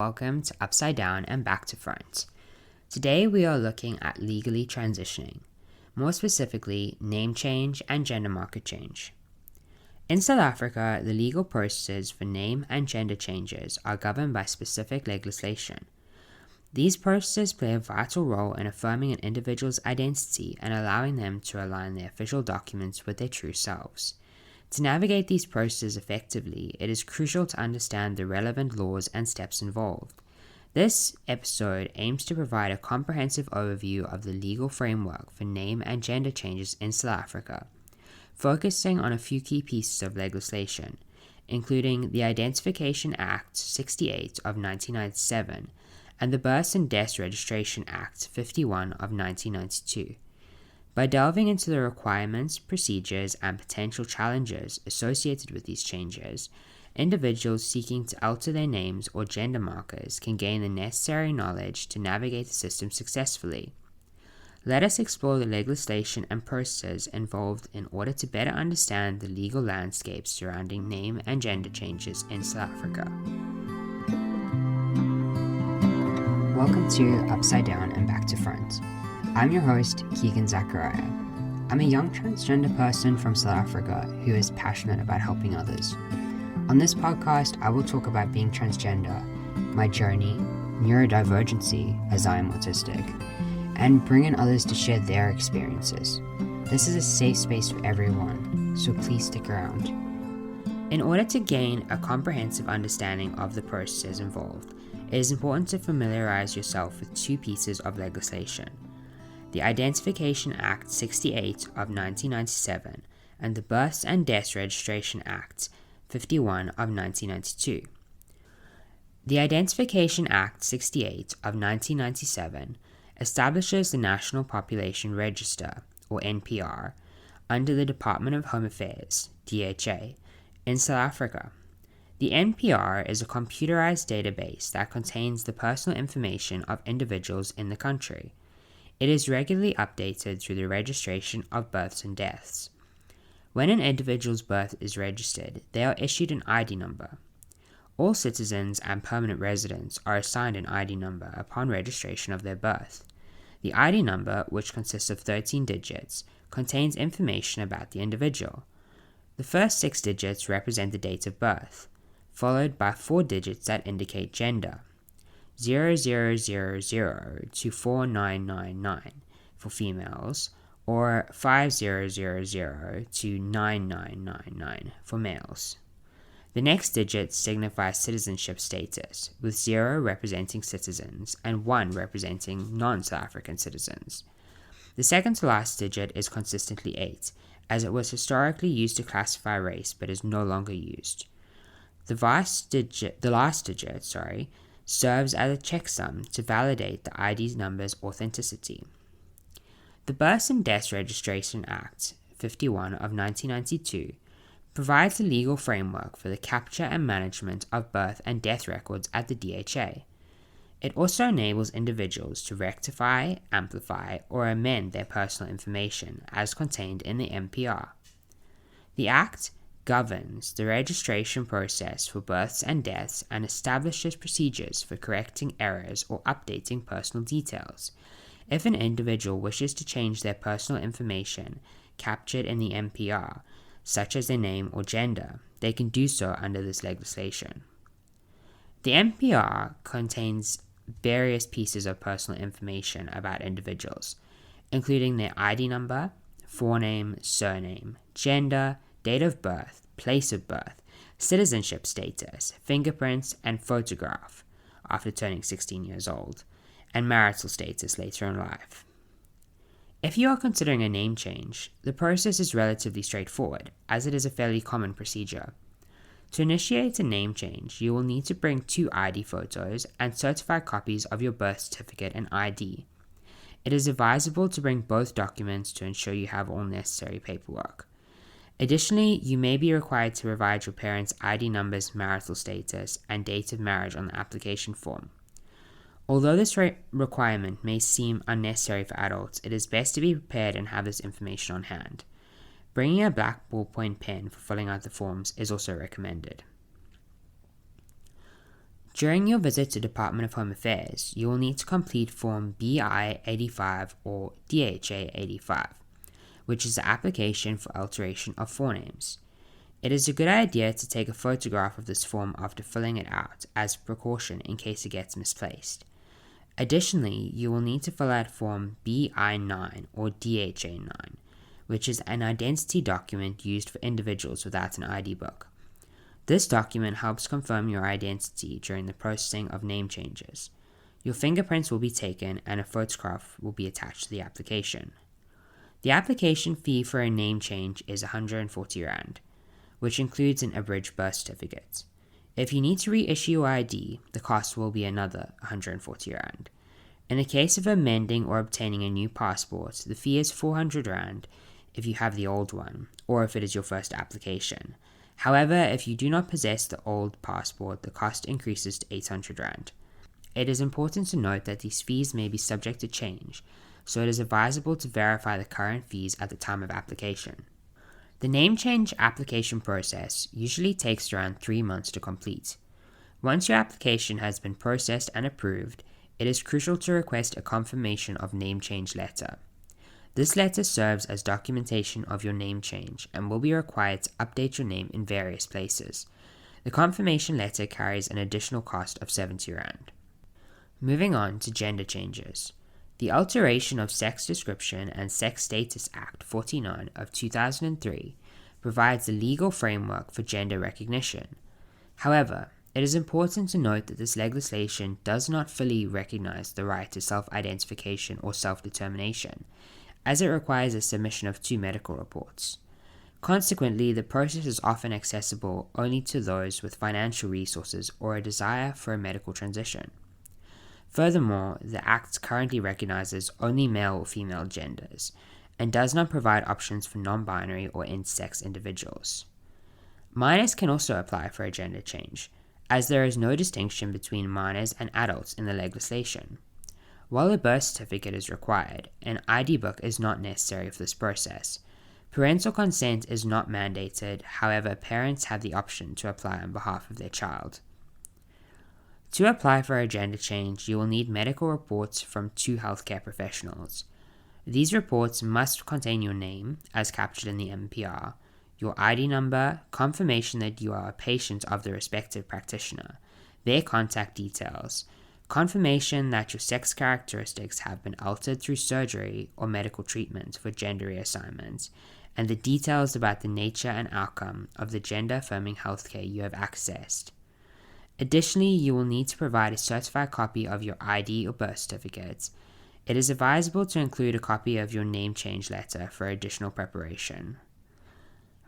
Welcome to Upside Down and Back to Front. Today we are looking at legally transitioning, more specifically name change and gender marker change. In South Africa, the legal processes for name and gender changes are governed by specific legislation. These processes play a vital role in affirming an individual's identity and allowing them to align their official documents with their true selves. To navigate these processes effectively, it is crucial to understand the relevant laws and steps involved. This episode aims to provide a comprehensive overview of the legal framework for name and gender changes in South Africa, focusing on a few key pieces of legislation, including the Identification Act 68 of 1997 and the Births and Deaths Registration Act 51 of 1992. By delving into the requirements, procedures, and potential challenges associated with these changes, individuals seeking to alter their names or gender markers can gain the necessary knowledge to navigate the system successfully. Let us explore the legislation and processes involved in order to better understand the legal landscape surrounding name and gender changes in South Africa. Welcome to Upside Down and Back to Front. I'm your host, Keegan Zachariah. I'm a young transgender person from South Africa who is passionate about helping others. On this podcast, I will talk about being transgender, my journey, neurodivergency, as I am autistic, and bring in others to share their experiences. This is a safe space for everyone, so please stick around. In order to gain a comprehensive understanding of the processes involved, it is important to familiarize yourself with two pieces of legislation: the Identification Act 68 of 1997 and the Births and Deaths Registration Act 51 of 1992. The Identification Act 68 of 1997 establishes the National Population Register, or NPR, under the Department of Home Affairs, DHA, in South Africa. The NPR is a computerized database that contains the personal information of individuals in the country. It is regularly updated through the registration of births and deaths. When an individual's birth is registered, they are issued an ID number. All citizens and permanent residents are assigned an ID number upon registration of their birth. The ID number, which consists of 13 digits, contains information about the individual. The first 6 digits represent the date of birth, followed by 4 digits that indicate gender: 0000 to 4999 for females, or 5000 to 9999 for males. The next digit signifies citizenship status, with 0 representing citizens and 1 representing non-South African citizens. The second to last digit is consistently 8, as it was historically used to classify race but is no longer used. The last digit serves as a checksum to validate the ID number's authenticity. The Births and Deaths Registration Act 51 of 1992 provides a legal framework for the capture and management of birth and death records at the DHA. It also enables individuals to rectify, amplify, or amend their personal information as contained in the NPR. The Act governs the registration process for births and deaths and establishes procedures for correcting errors or updating personal details. If an individual wishes to change their personal information captured in the NPR, such as their name or gender, they can do so under this legislation. The NPR contains various pieces of personal information about individuals, including their ID number, forename, surname, gender, date of birth, place of birth, citizenship status, fingerprints, and photograph after turning 16 years old, and marital status later in life. If you are considering a name change, the process is relatively straightforward, as it is a fairly common procedure. To initiate a name change, you will need to bring 2 ID photos and certified copies of your birth certificate and ID. It is advisable to bring both documents to ensure you have all necessary paperwork. Additionally, you may be required to provide your parents' ID numbers, marital status, and date of marriage on the application form. Although this requirement may seem unnecessary for adults, it is best to be prepared and have this information on hand. Bringing a black ballpoint pen for filling out the forms is also recommended. During your visit to Department of Home Affairs, you will need to complete Form BI-85 or DHA-85, which is the application for alteration of forenames. It is a good idea to take a photograph of this form after filling it out as a precaution in case it gets misplaced. Additionally, you will need to fill out Form BI-9 or DHA-9, which is an identity document used for individuals without an ID book. This document helps confirm your identity during the processing of name changes. Your fingerprints will be taken and a photograph will be attached to the application. The application fee for a name change is R140, which includes an abridged birth certificate. If you need to reissue your ID, the cost will be another R140. In the case of amending or obtaining a new passport, the fee is R400 if you have the old one, or if it is your first application. However, if you do not possess the old passport, the cost increases to R800. It is important to note that these fees may be subject to change, so it is advisable to verify the current fees at the time of application. The name change application process usually takes around 3 months to complete. Once your application has been processed and approved, it is crucial to request a confirmation of name change letter. This letter serves as documentation of your name change and will be required to update your name in various places. The confirmation letter carries an additional cost of R70. Moving on to gender changes. The Alteration of Sex Description and Sex Status Act 49 of 2003 provides the legal framework for gender recognition. However, it is important to note that this legislation does not fully recognize the right to self-identification or self-determination, as it requires a submission of 2 medical reports. Consequently, the process is often accessible only to those with financial resources or a desire for a medical transition. Furthermore, the Act currently recognizes only male or female genders, and does not provide options for non-binary or intersex individuals. Minors can also apply for a gender change, as there is no distinction between minors and adults in the legislation. While a birth certificate is required, an ID book is not necessary for this process. Parental consent is not mandated, however, parents have the option to apply on behalf of their child. To apply for a gender change, you will need medical reports from 2 healthcare professionals. These reports must contain your name, as captured in the MPR, your ID number, confirmation that you are a patient of the respective practitioner, their contact details, confirmation that your sex characteristics have been altered through surgery or medical treatment for gender reassignment, and the details about the nature and outcome of the gender-affirming healthcare you have accessed. Additionally, you will need to provide a certified copy of your ID or birth certificate. It is advisable to include a copy of your name change letter for additional preparation.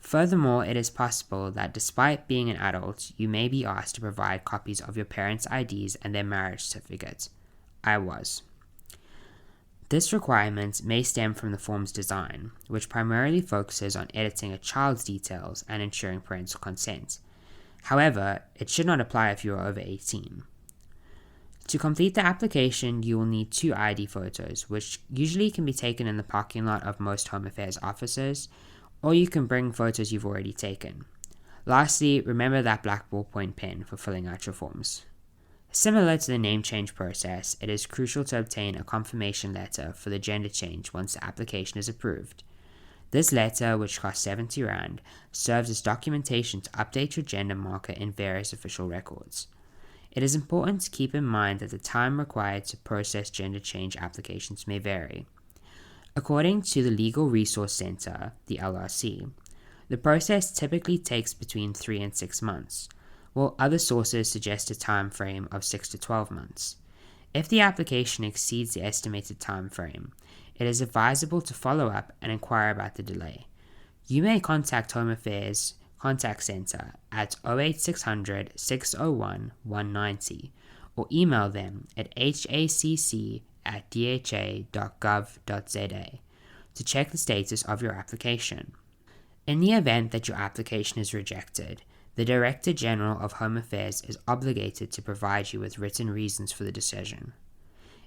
Furthermore, it is possible that despite being an adult, you may be asked to provide copies of your parents' IDs and their marriage certificates. I was. This requirement may stem from the form's design, which primarily focuses on editing a child's details and ensuring parental consent. However, it should not apply if you are over 18. To complete the application, you will need 2 ID photos, which usually can be taken in the parking lot of most Home Affairs offices, or you can bring photos you've already taken. Lastly, remember that black ballpoint pen for filling out your forms. Similar to the name change process, it is crucial to obtain a confirmation letter for the gender change once the application is approved. This letter, which costs R70, serves as documentation to update your gender marker in various official records. It is important to keep in mind that the time required to process gender change applications may vary. According to the Legal Resource Center, the LRC, the process typically takes between 3 and 6 months, while other sources suggest a time frame of 6 to 12 months. If the application exceeds the estimated time frame, it is advisable to follow up and inquire about the delay. You may contact Home Affairs Contact Center at 08600 601 190 or email them at hacc@dha.gov.za to check the status of your application. In the event that your application is rejected, the Director General of Home Affairs is obligated to provide you with written reasons for the decision.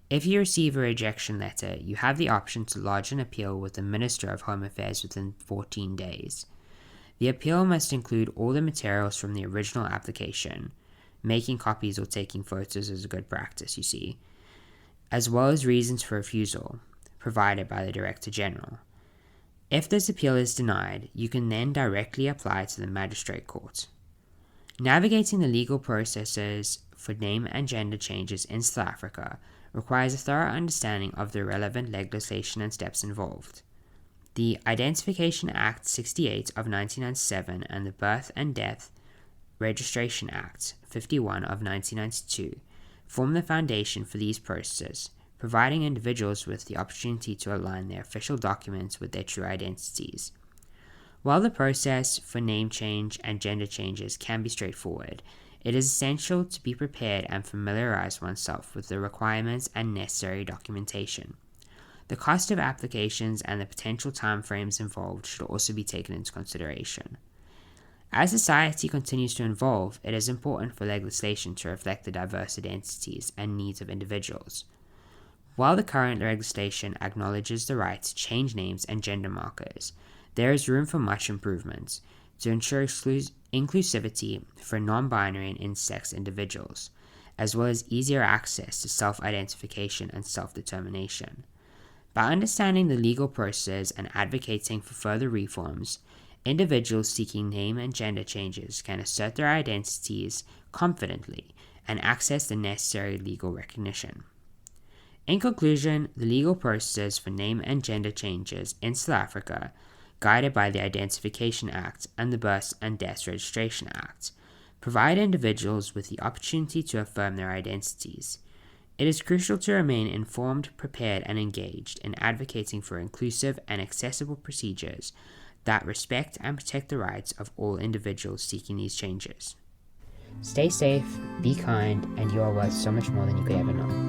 If you receive a rejection letter, you have the option to lodge an appeal with the Minister of Home Affairs within 14 days. The appeal must include all the materials from the original application, making copies or taking photos is a good practice, you see, as well as reasons for refusal provided by the Director General. If this appeal is denied, you can then directly apply to the Magistrate Court. Navigating the legal processes for name and gender changes in South Africa requires a thorough understanding of the relevant legislation and steps involved. The Identification Act 68 of 1997 and the Birth and Death Registration Act 51 of 1992 form the foundation for these processes, providing individuals with the opportunity to align their official documents with their true identities. While the process for name change and gender changes can be straightforward, it is essential to be prepared and familiarize oneself with the requirements and necessary documentation. The cost of applications and the potential timeframes involved should also be taken into consideration. As society continues to evolve, it is important for legislation to reflect the diverse identities and needs of individuals. While the current legislation acknowledges the right to change names and gender markers, there is room for much improvement to ensure inclusivity for non-binary and intersex individuals, as well as easier access to self-identification and self-determination. By understanding the legal process and advocating for further reforms, individuals seeking name and gender changes can assert their identities confidently and access the necessary legal recognition. In conclusion, the legal processes for name and gender changes in South Africa, guided by the Identification Act and the Birth and Death Registration Act, provide individuals with the opportunity to affirm their identities. It is crucial to remain informed, prepared, and engaged in advocating for inclusive and accessible procedures that respect and protect the rights of all individuals seeking these changes. Stay safe, be kind, and you are worth so much more than you could ever know.